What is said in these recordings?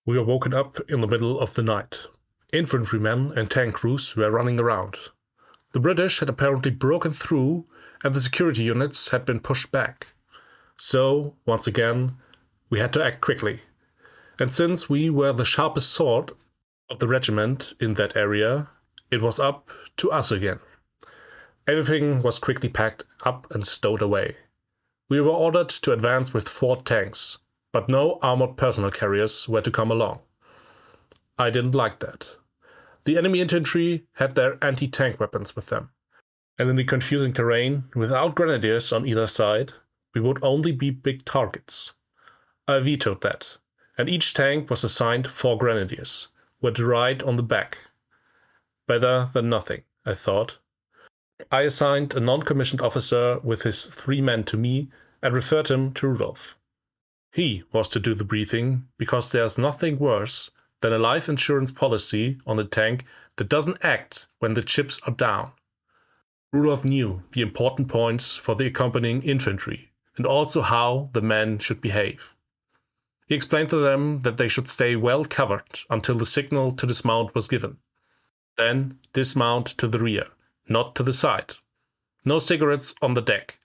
We were woken up in the middle of the night. Infantrymen and tank crews were running around. The British had apparently broken through and the security units had been pushed back. So, once again, we had to act quickly. And since we were the sharpest sword of the regiment in that area, it was up to us again. Everything was quickly packed up and stowed away. We were ordered to advance with 4 tanks, but no armored personnel carriers were to come along. I didn't like that. The enemy infantry had their anti-tank weapons with them, and in the confusing terrain, without grenadiers on either side, we would only be big targets. I vetoed that, and each tank was assigned 4 grenadiers, with to ride on the back. Better than nothing, I thought. I assigned a non-commissioned officer with his 3 men to me and referred him to Rudolf. He was to do the briefing because there's nothing worse than a life insurance policy on a tank that doesn't act when the chips are down. Rudolf knew the important points for the accompanying infantry and also how the men should behave. He explained to them that they should stay well covered until the signal to dismount was given. Then dismount to the rear, not to the side. No cigarettes on the deck.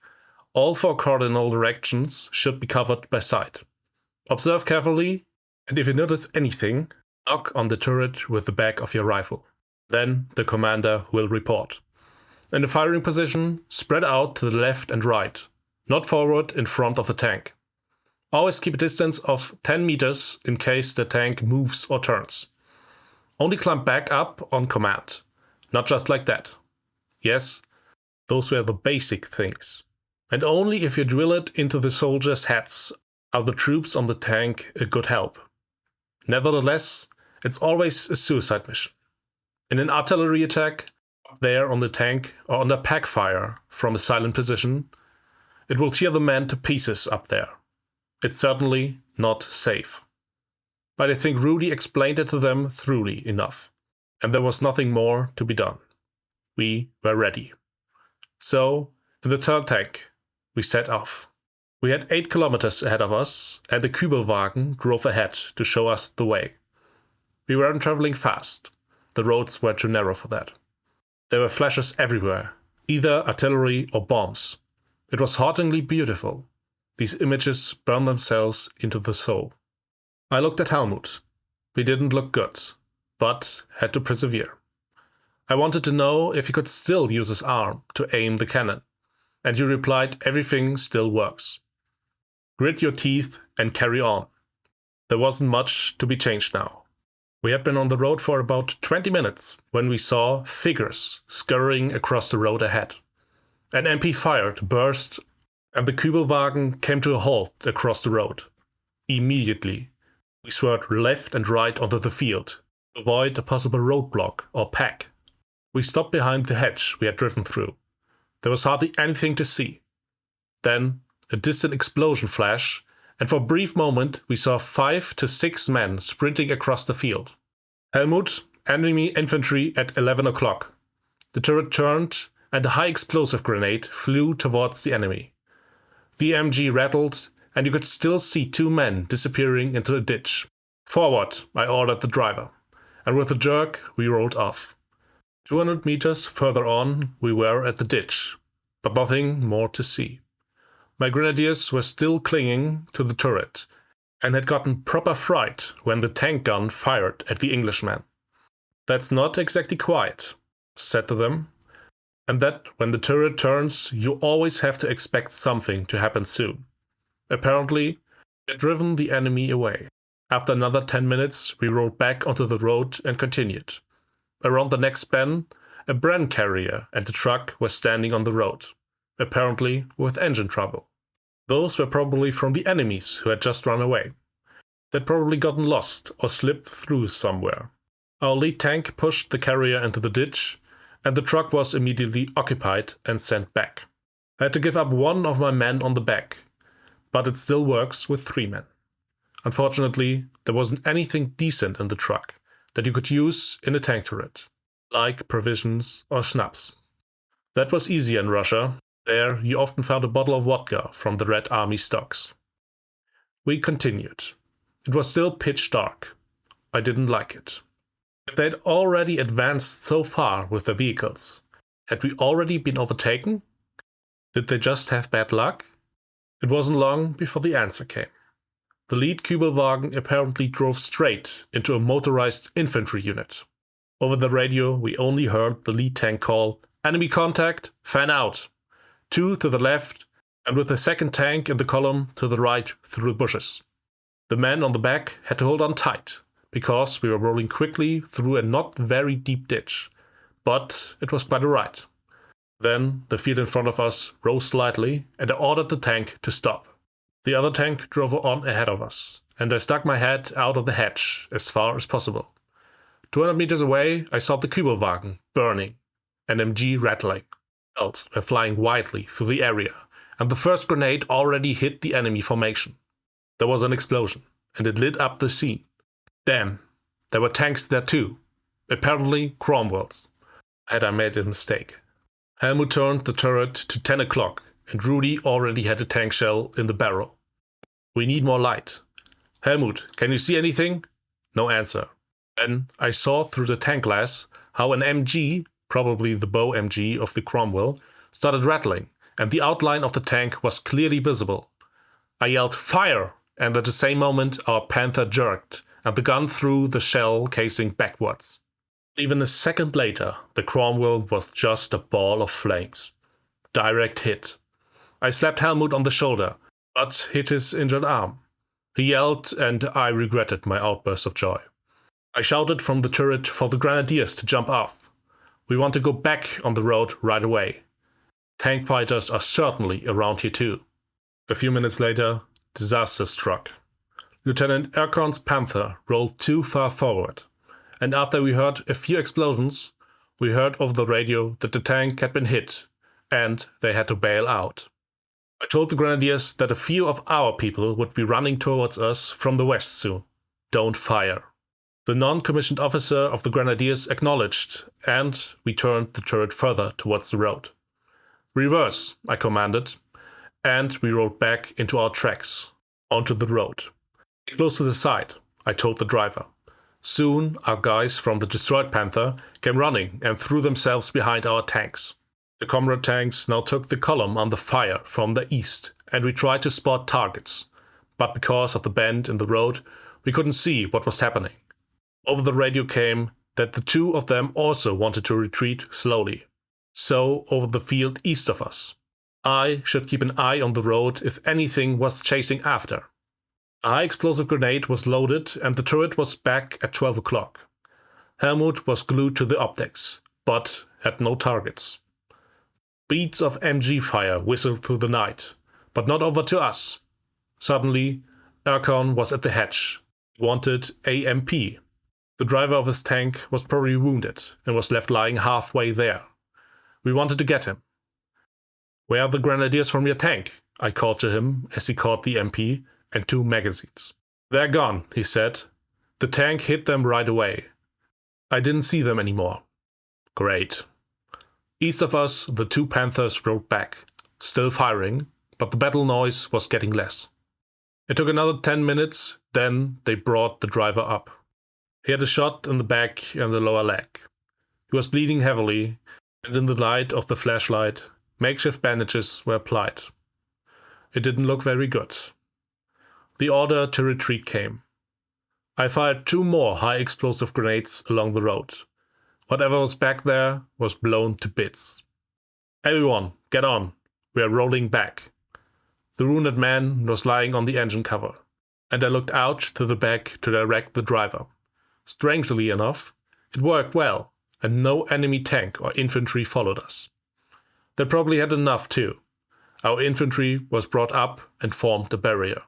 All 4 cardinal directions should be covered by sight. Observe carefully, and if you notice anything, knock on the turret with the back of your rifle. Then the commander will report. In the firing position, spread out to the left and right, not forward in front of the tank. Always keep a distance of 10 meters in case the tank moves or turns. Only climb back up on command, not just like that. Yes, those were the basic things. And only if you drill it into the soldiers' heads are the troops on the tank a good help. Nevertheless, it's always a suicide mission. In an artillery attack, up there on the tank or under pack fire from a silent position, it will tear the men to pieces up there. It's certainly not safe. But I think Rudy explained it to them thoroughly enough, and there was nothing more to be done. We were ready. So, in the 3rd tank, we set off. We had 8 kilometers ahead of us, and the Kübelwagen drove ahead to show us the way. We weren't traveling fast. The roads were too narrow for that. There were flashes everywhere, either artillery or bombs. It was hauntingly beautiful. These images burned themselves into the soul. I looked at Helmut. He didn't look good, but had to persevere. I wanted to know if he could still use his arm to aim the cannon, and he replied everything still works. Grit your teeth and carry on. There wasn't much to be changed now. We had been on the road for about 20 minutes when we saw figures scurrying across the road ahead. An MP fired, burst, and the Kübelwagen came to a halt across the road. Immediately, we swerved left and right onto the field to avoid a possible roadblock or pack. We stopped behind the hedge we had driven through. There was hardly anything to see. Then a distant explosion flash, and for a brief moment we saw 5 to 6 men sprinting across the field. Helmut, enemy infantry at 11 o'clock. The turret turned, and a high explosive grenade flew towards the enemy. The MG rattled, and you could still see 2 men disappearing into a ditch. Forward, I ordered the driver, and with a jerk we rolled off. 200 meters further on, we were at the ditch, but nothing more to see. My grenadiers were still clinging to the turret, and had gotten proper fright when the tank gun fired at the Englishman. That's not exactly quiet, I said to them, and that when the turret turns, you always have to expect something to happen soon. Apparently, we had driven the enemy away. After another 10 minutes, we rolled back onto the road and continued. Around the next bend, a Bren carrier and a truck were standing on the road, apparently with engine trouble. Those were probably from the enemies who had just run away. They'd probably gotten lost or slipped through somewhere. Our lead tank pushed the carrier into the ditch, and the truck was immediately occupied and sent back. I had to give up 1 of my men on the back, but it still works with 3 men. Unfortunately, there wasn't anything decent in the truck that you could use in a tank turret, like provisions or schnapps. That was easy in Russia. There you often found a bottle of vodka from the Red Army stocks. We continued. It was still pitch dark. I didn't like it. If they'd already advanced so far with their vehicles, had we already been overtaken? Did they just have bad luck? It wasn't long before the answer came. The lead Kübelwagen apparently drove straight into a motorized infantry unit. Over the radio, we only heard the lead tank call, "Enemy contact, fan out." 2 to the left, and with the second tank in the column to the right through the bushes. The men on the back had to hold on tight, because we were rolling quickly through a not very deep ditch, but it was quite alright. Then the field in front of us rose slightly, and I ordered the tank to stop. The other tank drove on ahead of us, and I stuck my head out of the hatch as far as possible. 200 meters away, I saw the Kübelwagen burning, an MG rattling. Shells were flying wildly through the area, and the first grenade already hit the enemy formation. There was an explosion, and it lit up the scene. Damn, there were tanks there too. Apparently Cromwell's. Had I made a mistake? Helmut turned the turret to 10 o'clock, and Rudy already had a tank shell in the barrel. "We need more light." "Helmut, can you see anything?" No answer. Then I saw through the tank glass how an MG, probably the bow MG of the Cromwell, started rattling, and the outline of the tank was clearly visible. I yelled, "Fire!" and at the same moment our Panther jerked, and the gun threw the shell casing backwards. Even a second later, the Cromwell was just a ball of flames. Direct hit. I slapped Helmut on the shoulder, but hit his injured arm. He yelled, and I regretted my outburst of joy. I shouted from the turret for the grenadiers to jump off. We want to go back on the road right away. Tank fighters are certainly around here too. A few minutes later, disaster struck. Lieutenant Erkorn's Panther rolled too far forward, and after we heard a few explosions, we heard over the radio that the tank had been hit, and they had to bail out. I told the grenadiers that a few of our people would be running towards us from the west soon. Don't fire. The non-commissioned officer of the grenadiers acknowledged, and we turned the turret further towards the road. "Reverse," I commanded, and we rolled back into our tracks, onto the road. "Get close to the side," I told the driver. Soon our guys from the destroyed Panther came running and threw themselves behind our tanks. The comrade tanks now took the column under fire from the east, and we tried to spot targets, but because of the bend in the road, we couldn't see what was happening. Over the radio came that the 2 of them also wanted to retreat slowly, so over the field east of us. I should keep an eye on the road if anything was chasing after. A high-explosive grenade was loaded, and the turret was back at 12 o'clock. Helmut was glued to the optics, but had no targets. Beats of MG fire whistled through the night, but not over to us. Suddenly, Erkorn was at the hatch. He wanted AMP. The driver of his tank was probably wounded and was left lying halfway there. We wanted to get him. "Where are the grenadiers from your tank?" I called to him as he caught the MP and 2 magazines. "They're gone," he said. "The tank hit them right away. I didn't see them anymore." Great. East of us, the 2 Panthers rode back, still firing, but the battle noise was getting less. It took another 10 minutes, then they brought the driver up. He had a shot in the back and the lower leg. He was bleeding heavily, and in the light of the flashlight, makeshift bandages were applied. It didn't look very good. The order to retreat came. I fired 2 more high-explosive grenades along the road. Whatever was back there was blown to bits. "Everyone, get on. We are rolling back." The wounded man was lying on the engine cover, and I looked out to the back to direct the driver. Strangely enough, it worked well, and no enemy tank or infantry followed us. They probably had enough too. Our infantry was brought up and formed a barrier.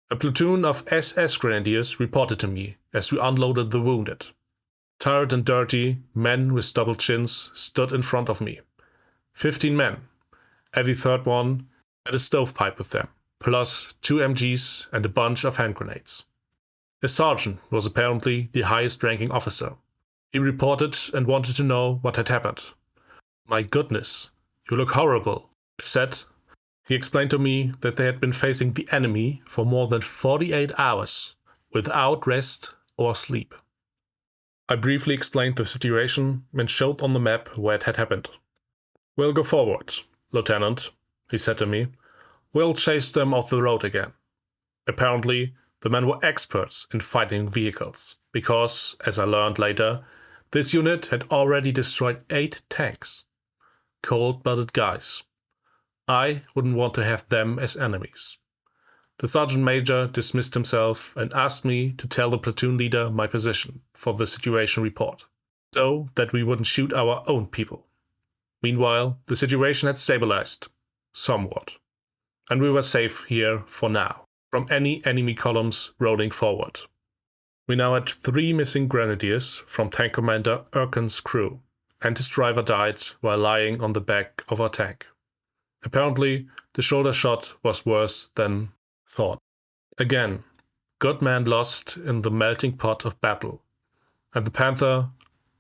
A platoon of SS grenadiers reported to me as we unloaded the wounded. Tired and dirty, men with double chins stood in front of me. 15 men. Every third one had a stovepipe with them, plus 2 MGs and a bunch of hand grenades. A sergeant was apparently the highest-ranking officer. He reported and wanted to know what had happened. "My goodness, you look horrible," I said. He explained to me that they had been facing the enemy for more than 48 hours, without rest or sleep. I briefly explained the situation and showed on the map where it had happened. "We'll go forward, Lieutenant," he said to me. "We'll chase them off the road again." Apparently, the men were experts in fighting vehicles, because, as I learned later, this unit had already destroyed 8 tanks. Cold-blooded guys. I wouldn't want to have them as enemies. The sergeant major dismissed himself and asked me to tell the platoon leader my position for the situation report, so that we wouldn't shoot our own people. Meanwhile, the situation had stabilized, somewhat, and we were safe here for now, from any enemy columns rolling forward. We now had 3 missing grenadiers from Tank Commander Erkin's crew, and his driver died while lying on the back of our tank. Apparently, the shoulder shot was worse than thought. Again, good men lost in the melting pot of battle. And the Panther,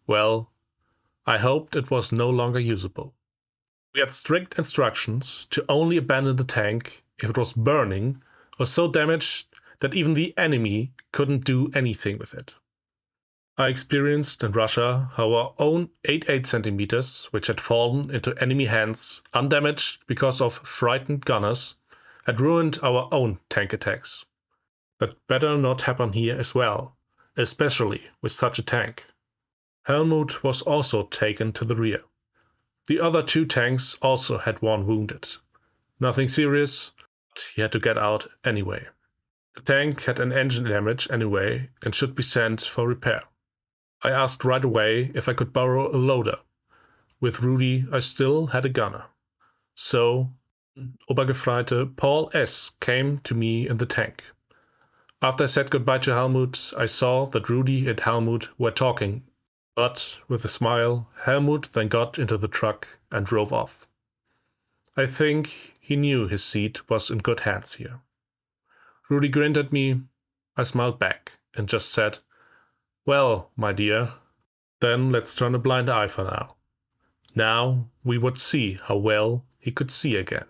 well, I hoped it was no longer usable. We had strict instructions to only abandon the tank if it was burning or so damaged that even the enemy couldn't do anything with it. I experienced in Russia how our own 88 centimeters, which had fallen into enemy hands undamaged because of frightened gunners, had ruined our own tank attacks. That better not happen here as well, especially with such a tank. Helmut was also taken to the rear. The other 2 tanks also had 1 wounded. Nothing serious, but he had to get out anyway. The tank had an engine damage anyway and should be sent for repair. I asked right away if I could borrow a loader. With Rudy, I still had a gunner. So, Obergefreite Paul S. came to me in the tank. After I said goodbye to Helmut, I saw that Rudy and Helmut were talking, but with a smile, Helmut then got into the truck and drove off. I think he knew his seat was in good hands here. Rudy grinned at me. I smiled back and just said, "Well, my dear, then let's turn a blind eye for now." Now we would see how well he could see again.